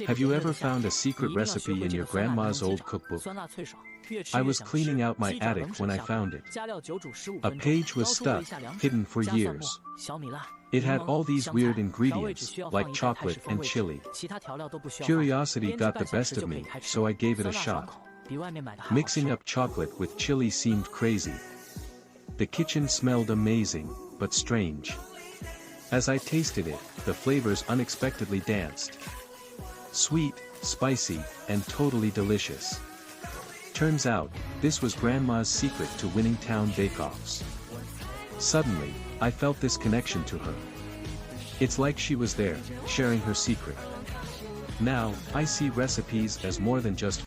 Have you ever found a secret recipe in your grandma's old cookbook? I was cleaning out my attic when I found it. A page was stuck, hidden for years. It had all these weird ingredients, like chocolate and chili. Curiosity got the best of me, so I gave it a shot. Mixing up chocolate with chili seemed crazy. The kitchen smelled amazing, but strange. As I tasted it, the flavors unexpectedly danced. Sweet, spicy, and totally delicious. Turns out, this was Grandma's secret to winning town bake-offs. Suddenly, I felt this connection to her. It's like she was there, sharing her secret. Now, I see recipes as more than just